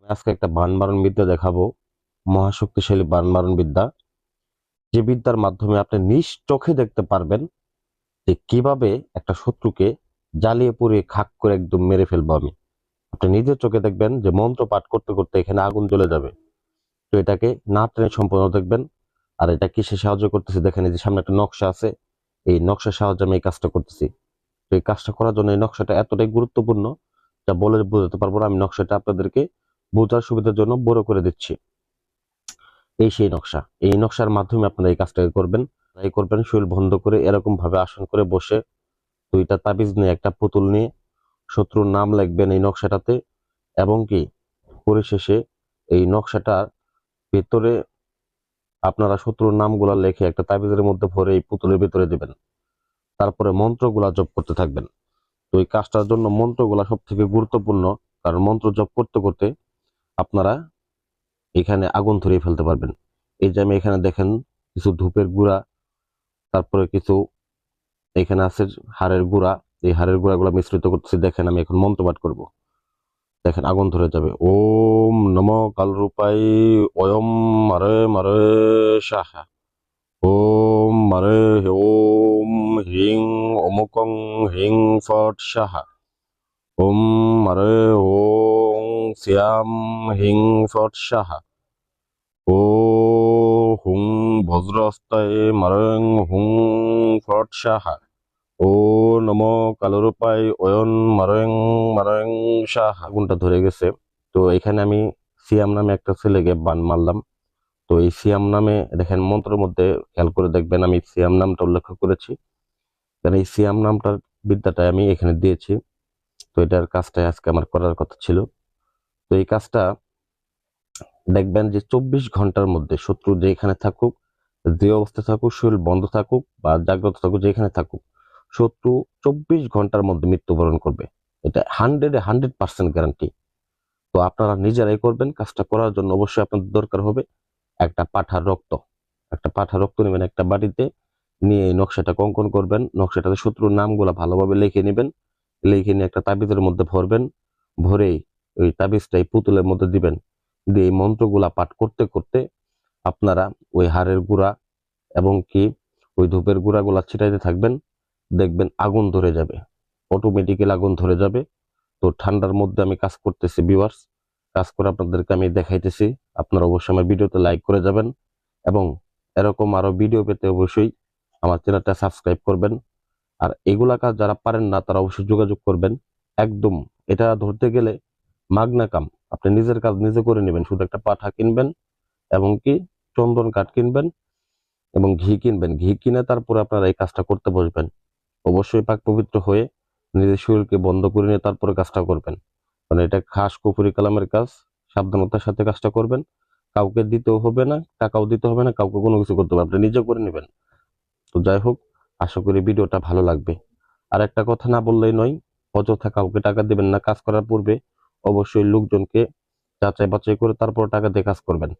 আজকে একটা বান মারণ বিদ্যা দেখাবো, মহাশক্তিশালী বান মারণ বিদ্যা। যে বিদ্যার মাধ্যমে আপনি নিজ চোখে দেখতে পারবেন যে কিভাবে একটা শত্রুকে জ্বালিয়ে পুড়িয়ে খাক করে একদম মেরে ফেলবো আমি। আপনি নিজের চোখে দেখবেন যে মন্ত্র পাঠ করতে করতে এখানে আগুন জ্বলে যাবে। তো এটাকে না টেনে সম্পূর্ণ দেখবেন। আর এটা কিসে সাহায্য করতেছে দেখেন, এই যে সামনে একটা নকশা আছে, এই নকশার সাহায্যে আমি এই কাজটা করতেছি। তো এই কাজটা করার জন্য এই নকশাটা এতটাই গুরুত্বপূর্ণ যা বলে বোঝাতে পারবো না। আমি নকশাটা আপনাদেরকে বোঝার সুবিধার জন্য বড় করে দিচ্ছি। এই সেই নকশা, এই নকশার মাধ্যমে আপনারা এই কাজটাকে করবেন। এই করবেন শরীর বন্ধ করে, এরকম ভাবে আসন করে বসে, দুইটা তাবিজ নিয়ে, একটা পুতুল নিয়ে শত্রুর নাম লিখবেন এই নকশাটাতে। এবং কি পরিশেষে এই নকশাটার ভেতরে আপনারা শত্রুর নামগুলা লিখে একটা তাবিজের মধ্যে ভরে এই পুতুলের ভিতরে দিবেন। তারপরে মন্ত্রগুলা জপ করতে থাকবেন। তো এই কাজটার জন্য মন্ত্রগুলা সব থেকে গুরুত্বপূর্ণ, কারণ মন্ত্র জপ করতে করতে আপনারা এখানে আগুন ধরিয়ে ফেলতে পারবেন। এই যে আমি এখানে দেখেন কিছু ধূপের গুঁড়া, তারপরে কিছু এখানে আছে হাড়ের গুঁড়া। এই হাড়ের গুঁড়াগুলো মিশ্রিত করতেছি। দেখেন আমি এখন মন্ত্রপাঠ করব। দেখেন আগুন ধরে যাবে। ওম নম কালরূপাই অয়ম মারে মারে সাহা। ওম মারে ওম হিং অমুকং হিং ফট সাহা। ওম মারে ওং শ্যাম হিং ফট সাহা। ও হুং বজ্রস্তায় মারং হুং ফট সাহা। ও নম কালরূপাই অয়ন মারং মারং শাহ। আগুনটা ধরে গেছে। তো এখানে আমি সিয়াম নামে একটা ছেলেকে বান মারলাম। তো এই সিয়াম নামে দেখেন মন্ত্রের মধ্যে খেয়াল করে দেখবেন আমি সিয়াম নামটা উল্লেখ করেছি, কারণ এই সিয়াম নামটার বিদ্যাটা আমি এখানে দিয়েছি। তো এটার কাজটাই আজকে আমার করার কথা ছিল। তো এই কাজটা দেখবেন যে 24 ঘন্টার মধ্যে শত্রু যেখানে থাকুক, যে অবস্থায় থাকুক, শরীর বন্ধ থাকুক বা জাগ্রত থাকুক, যেখানে থাকুক, শত্রু 24 ঘন্টার মধ্যে মৃত্যুবরণ করবে। এটা 100% গ্যারান্টি। তো আপনারা নিজেরাই করবেন। কাজটা করার জন্য অবশ্যই আপনাদের দরকার হবে একটা পাঁঠার রক্ত। একটা পাঁঠার রক্ত নেবেন একটা বাটিতে, নিয়ে এই নকশাটা অঙ্কন করবেন। নকশাটাতে শত্রুর নামগুলো ভালোভাবে লিখে নেবেন। লিখে নিয়ে একটা তাবিজের মধ্যে ভরবেন। ভরেই ওই তাবিজটা এই পুতুলের মধ্যে দিবেন। দিয়ে এই মন্ত্রগুলা পাঠ করতে করতে আপনারা ওই হাড়ের গুঁড়া এবং কি ওই ধূপের গুঁড়াগুলা ছিটাইতে থাকবেন। দেখবেন আগুন ধরে যাবে, অটোমেটিক্যালি আগুন ধরে যাবে। তো ঠান্ডার মধ্যে আমি কাজ করতেছি ভিউয়ার্স, কাজ করে আপনাদেরকে আমি দেখাইতেছি। আপনারা অবশ্যই আমার ভিডিওতে লাইক করে যাবেন এবং এরকম আরো ভিডিও পেতে অবশ্যই আমার চ্যানেলটা সাবস্ক্রাইব করবেন। আর এগুলা কাজ যারা পারেন না তারা অবশ্যই যোগাযোগ করবেন। একদম এটা ধরতে গেলে মাগনা কাম। আপনি নিজের কাজ নিজে করে নেবেন। শুধু একটা পাঠা কিনবেন এবং কি চন্দন কাঠ কিনবেন এবং ঘি কিনবেন। ঘি কিনে তারপরে আপনারা এই কাজটা করতে বসবেন। অবশ্যই পাক পবিত্র হয়ে নিজের শরীরকে বন্ধ করে নিয়ে তারপরে কাজটা করবেন, কারণ এটা খাস কুফরি কালামের কাজ। সাবধানতার সাথে কাজটা করবেন। কাউকে দিতেও হবে না, টাকাও দিতে হবে না, কাউকে কোনো কিছু করতে হবে না, আপনি নিজে করে নেবেন। তো যাই হোক, আশা করি ভিডিওটা ভালো লাগবে। আর একটা কথা না বললেই নয়, অযথা কাউকে টাকা দিবেন না। কাজ করার পূর্বে অবশ্যই লোকজনকে যাচাই বাছাই করে তারপর টাকা দিয়ে কাজ করবেন।